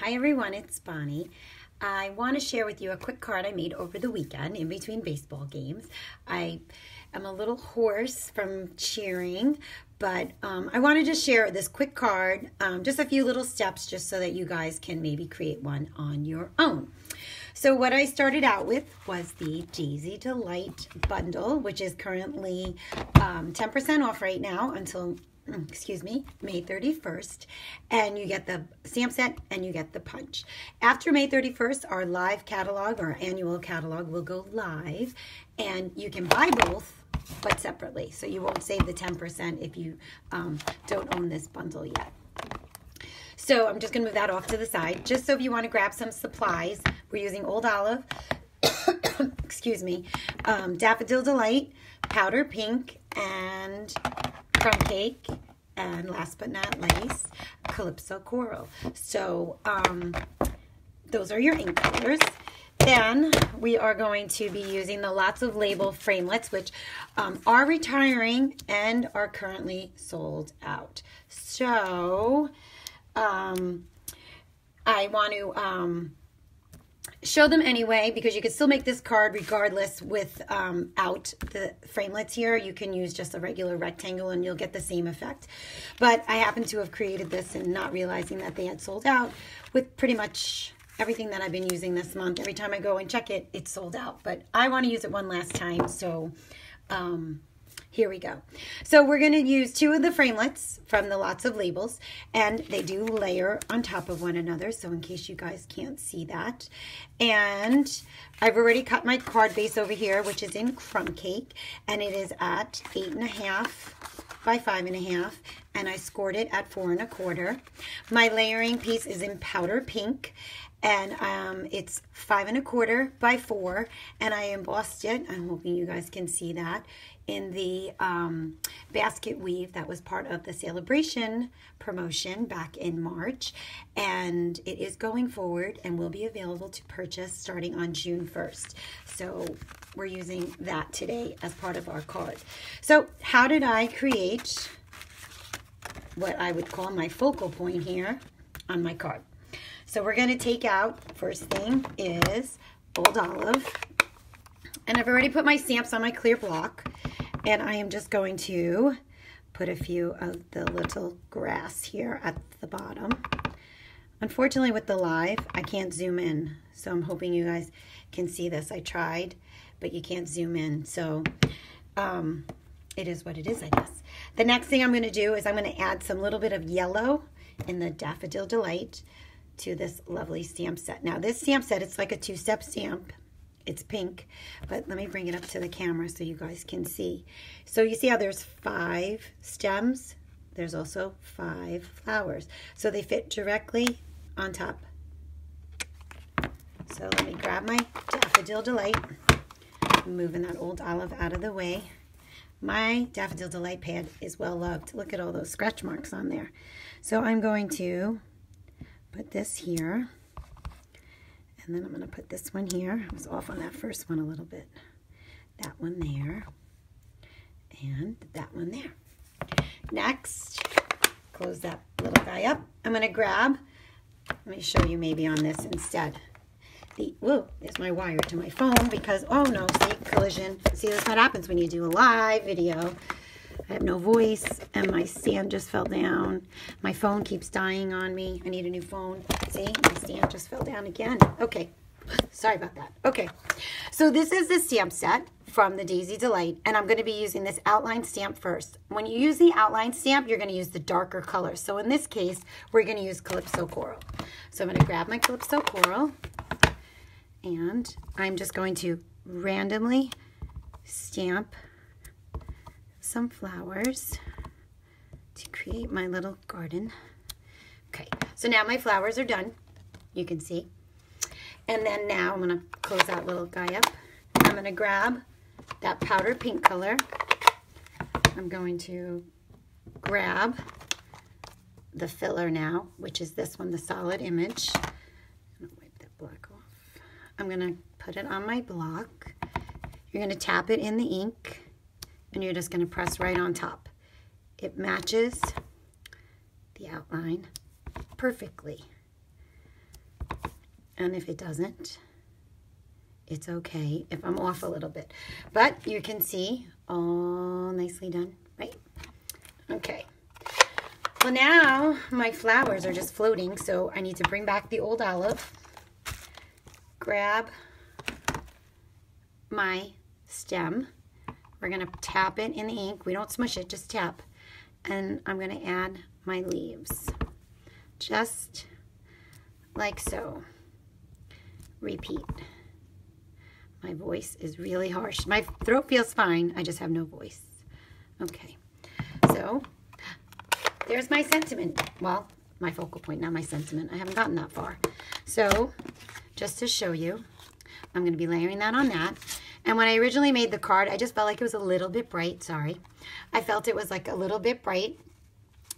Hi everyone, it's Bonnie. I want to share with you a quick card I made over the weekend in between baseball games. I am a little hoarse from cheering, but I want to just share this quick card, just a few little steps just so that you guys can maybe create one on your own. So what I started out with was the Daisy Delight bundle, which is currently 10% off right now until May 31st, and you get the stamp set and you get the punch. After May 31st, our live catalog, our annual catalog, will go live, and you can buy both, but separately. So you won't save the 10% if you don't own this bundle yet. So I'm just going to move that off to the side. Just so if you want to grab some supplies, we're using Old Olive, Daffodil Delight, Powder Pink, and Crumb Cake, and last but not least, Calypso Coral. So those are your ink colors. Then we are going to be using the Lots of Label framelits, which are retiring and are currently sold out. So I want to show them anyway, because you can still make this card regardless without the framelits here. You can use just a regular rectangle and you'll get the same effect. But I happen to have created this and not realizing that they had sold out with pretty much everything that I've been using this month. Every time I go and check it, it's sold out. But I want to use it one last time, so here we go. So we're going to use two of the framelits from the Lots of Labels, and they do layer on top of one another, so in case you guys can't see that. And I've already cut my card base over here, which is in Crumb Cake, and it is at 8.5 by 5.5, and I scored it at 4 1/4. My layering piece is in Powder Pink, and it's 5 1/4 by 4, and I embossed it. I'm hoping you guys can see that in the basket weave that was part of the celebration promotion back in March, and it is going forward and will be available to purchase starting on June 1st. So we're using that today as part of our card. So how did I create what I would call my focal point here on my card? So we're going to take out, first thing is Old Olive, and I've already put my stamps on my clear block, and I am just going to put a few of the little grass here at the bottom. Unfortunately with the live, I can't zoom in, so I'm hoping you guys can see this. I tried, but you can't zoom in, so it is what it is, I guess. The next thing I'm going to do is I'm going to add some little bit of yellow in the Daffodil Delight to this lovely stamp set. Now this stamp set, it's like a two-step stamp. It's pink, but let me bring it up to the camera so you guys can see. So you see how there's 5 stems? There's also 5 flowers. So they fit directly on top. So let me grab my Daffodil Delight. I'm moving that Old Olive out of the way. My Daffodil Delight pad is well loved. Look at all those scratch marks on there. So I'm going to put this here. And then I'm going to put this one here. I was off on that first one a little bit. That one there. And that one there. Next, close that little guy up. I'm going to grab, let me show you maybe on this instead. Whoa, there's my wire to my phone because, oh no, see, collision. See, that's what happens when you do a live video. I have no voice, and my stand just fell down. My phone keeps dying on me. I need a new phone. See, my stand just fell down again. Okay, sorry about that. Okay, so this is the stamp set from the Daisy Delight, and I'm going to be using this outline stamp first. When you use the outline stamp, you're going to use the darker color. So in this case, we're going to use Calypso Coral. So I'm going to grab my Calypso Coral, and I'm just going to randomly stamp some flowers to create my little garden. Okay, so now my flowers are done, you can see. And then now I'm going to close that little guy up. I'm going to grab that powder pink color. I'm going to grab the filler now, which is this one, the solid image. I'm going to wipe that black off. I'm going to put it on my block. You're going to tap it in the ink, and you're just going to press right on top. It matches the outline perfectly. And if it doesn't, it's okay if I'm off a little bit. But you can see all nicely done, right? Okay. Well, now my flowers are just floating, so I need to bring back the old olive, grab my stem. We're going to tap it in the ink. We don't smush it, just tap. And I'm going to add my leaves, just like so. Repeat. My voice is really harsh. My throat feels fine. I just have no voice. Okay. So there's my sentiment. Well, my focal point, not my sentiment. I haven't gotten that far. So just to show you, I'm going to be layering that on that. And when I originally made the card, I just felt like it was a little bit bright. Sorry. I felt it was like a little bit bright.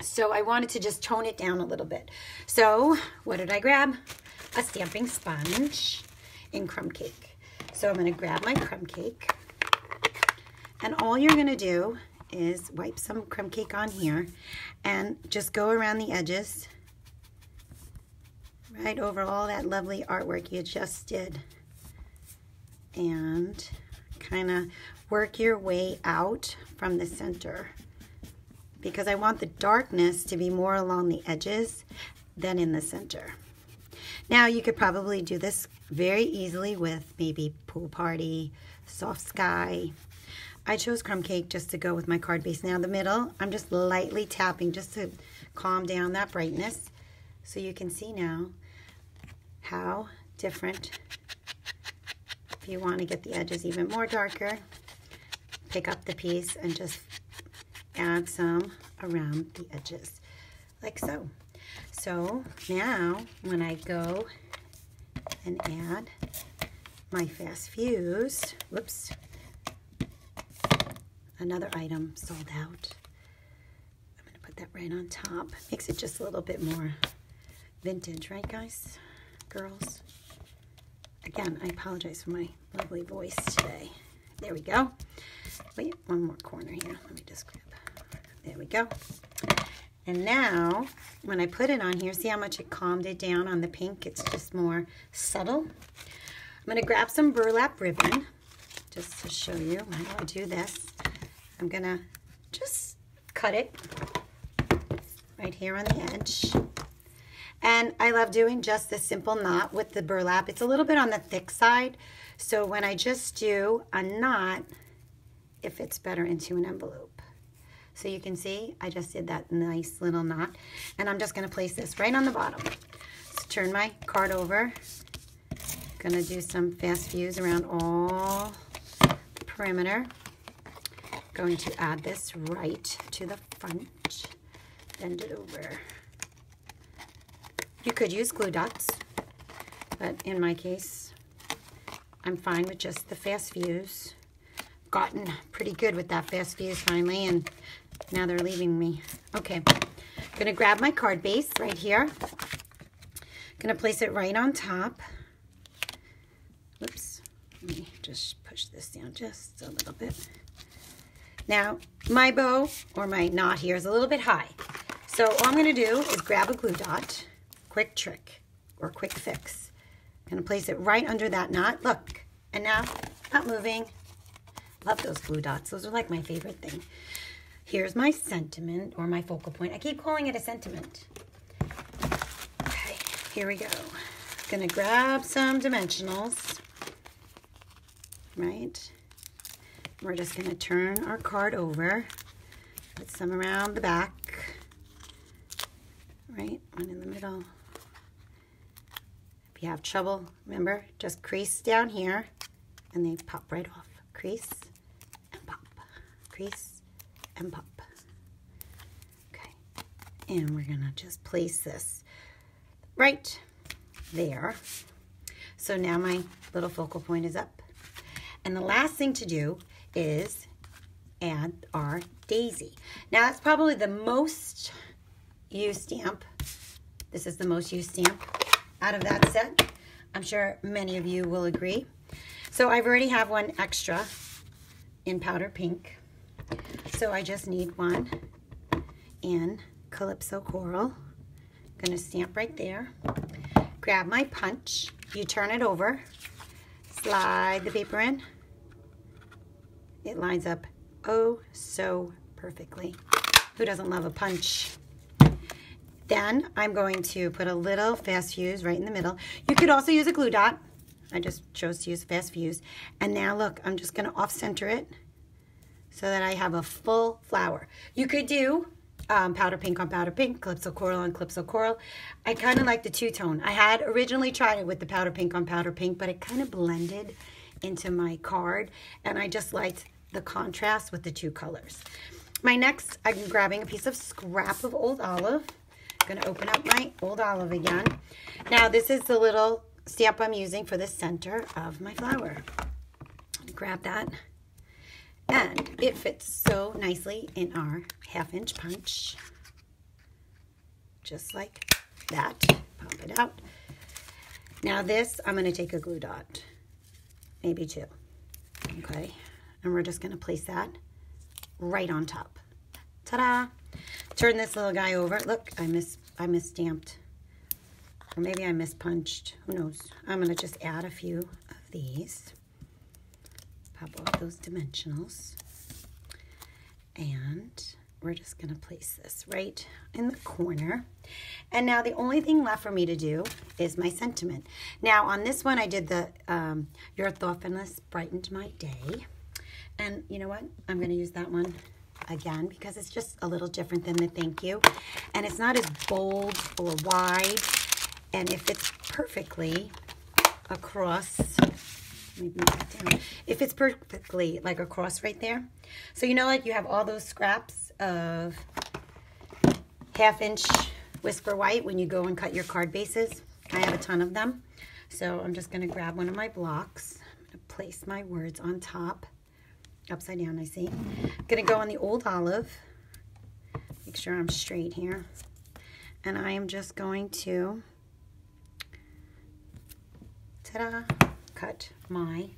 So I wanted to just tone it down a little bit. So what did I grab? A stamping sponge in crumb cake. So I'm going to grab my crumb cake, and all you're going to do is wipe some crumb cake on here and just go around the edges, right over all that lovely artwork you just did, and kind of work your way out from the center, because I want the darkness to be more along the edges than in the center. Now you could probably do this very easily with maybe Pool Party, Soft Sky. I chose crumb cake just to go with my card base. Now the middle, I'm just lightly tapping just to calm down that brightness. So you can see now how different. If you want to get the edges even more darker, pick up the piece and just add some around the edges, like so. So now when I go and add my Fast Fuse, whoops, another item sold out. I'm going to put that right on top. Makes it just a little bit more vintage, right guys, girls? Again, I apologize for my lovely voice today. There we go. Wait, one more corner here. Let me just grab. There we go. And now, when I put it on here, see how much it calmed it down on the pink? It's just more subtle. I'm going to grab some burlap ribbon, just to show you how I do this. I'm going to just cut it right here on the edge. And I love doing just a simple knot with the burlap. It's a little bit on the thick side, so when I just do a knot, it fits better into an envelope. So you can see I just did that nice little knot, and I'm just going to place this right on the bottom. So turn my card over. Going to do some Fast Fuse around all the perimeter. Going to add this right to the front. Bend it over. You could use glue dots, but in my case, I'm fine with just the Fast Fuse. Gotten pretty good with that Fast Fuse finally, and now they're leaving me. Okay, gonna grab my card base right here. Gonna place it right on top. Whoops, let me just push this down just a little bit. Now, my bow, or my knot here, is a little bit high. So all I'm gonna do is grab a glue dot, quick trick, or quick fix. I'm gonna place it right under that knot, look, and now, not moving. Love those glue dots, those are like my favorite thing. Here's my sentiment, or my focal point. I keep calling it a sentiment. Okay, here we go. Gonna grab some dimensionals, right? We're just gonna turn our card over, put some around the back, right? One in the middle. If you have trouble, remember, just crease down here, and they pop right off. Crease and pop, crease and pop. Okay, and we're gonna just place this right there. So now my little focal point is up. And the last thing to do is add our daisy. Now that's probably the most used stamp. This is the most used stamp out of that set. I'm sure many of you will agree. So I've already have one extra in powder pink. So I just need one in Calypso Coral. I'm gonna stamp right there. Grab my punch. you turn it over, slide the paper in. It lines up oh so perfectly. Who doesn't love a punch? Then I'm going to put a little fast fuse right in the middle. You could also use a glue dot. I just chose to use fast fuse. And now look, I'm just gonna off center it so that I have a full flower. You could do powder pink on powder pink, Calypso coral on Calypso coral. I kind of like the two-tone. I had originally tried it with the powder pink on powder pink, but it kind of blended into my card, and I just liked the contrast with the two colors. My next, I'm grabbing a piece of scrap of old olive. I'm gonna open up my old olive again. Now this is the little stamp I'm using for the center of my flower. Grab that. And it fits so nicely in our 1/2-inch punch. Just like that. Pop it out. Now this, I'm going to take a glue dot. Maybe 2. Okay. And we're just going to place that right on top. Ta-da! Turn this little guy over. Look, I misstamped. Or maybe I mispunched. Who knows? I'm going to just add a few of these. Pop off those dimensionals. And we're just going to place this right in the corner. And now the only thing left for me to do is my sentiment. Now on this one I did the your thoughtfulness brightened my day. And you know what? I'm going to use that one again because it's just a little different than the thank you. And it's not as bold or wide. And it fits perfectly across. Maybe down. It fits perfectly like across right there. So you know, like you have all those scraps of 1/2-inch Whisper White when you go and cut your card bases. I have a ton of them. So I'm just going to grab one of my blocks. I'm going to place my words on top. Upside down, I see. I'm going to go on the old olive. Make sure I'm straight here. And I am just going to, ta-da, cut my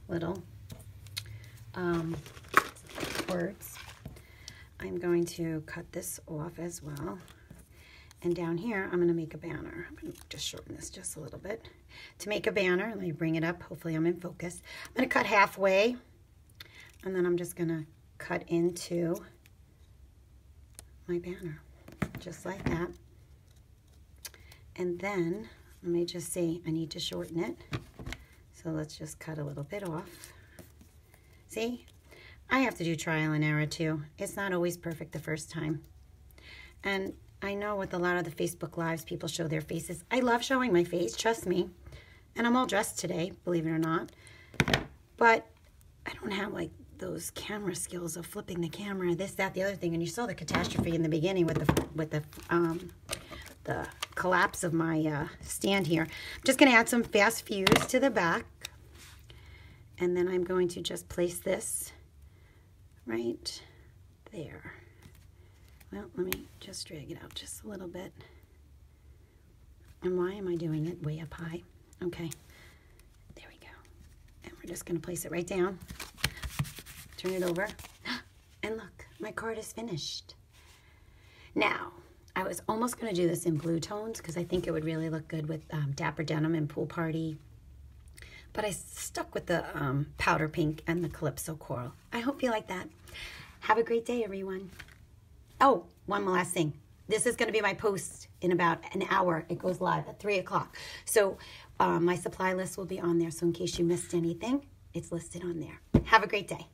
little words. I'm going to cut this off as well. And down here, I'm going to make a banner. I'm going to just shorten this just a little bit. To make a banner, let me bring it up. Hopefully I'm in focus. I'm going to cut halfway. And then I'm just going to cut into my banner. Just like that. And then, let me just see, I need to shorten it. So let's just cut a little bit off. See? I have to do trial and error too. It's not always perfect the first time. And I know with a lot of the Facebook Lives, people show their faces. I love showing my face, trust me. And I'm all dressed today, believe it or not. But I don't have like those camera skills of flipping the camera, this, that, the other thing. And you saw the catastrophe in the beginning with the collapse of my stand here. I'm just going to add some fast fuse to the back. And then I'm going to just place this right there. Well, let me just drag it out just a little bit. And why am I doing it way up high? Okay, there we go. And we're just going to place it right down. Turn it over. And look, my card is finished. Now, I was almost going to do this in blue tones because I think it would really look good with Dapper Denim and Pool Party. But I stuck with the powder pink and the Calypso coral. I hope you like that. Have a great day, everyone. Oh, one last thing. This is going to be my post in about an hour. It goes live at 3 o'clock. So my supply list will be on there. So in case you missed anything, it's listed on there. Have a great day.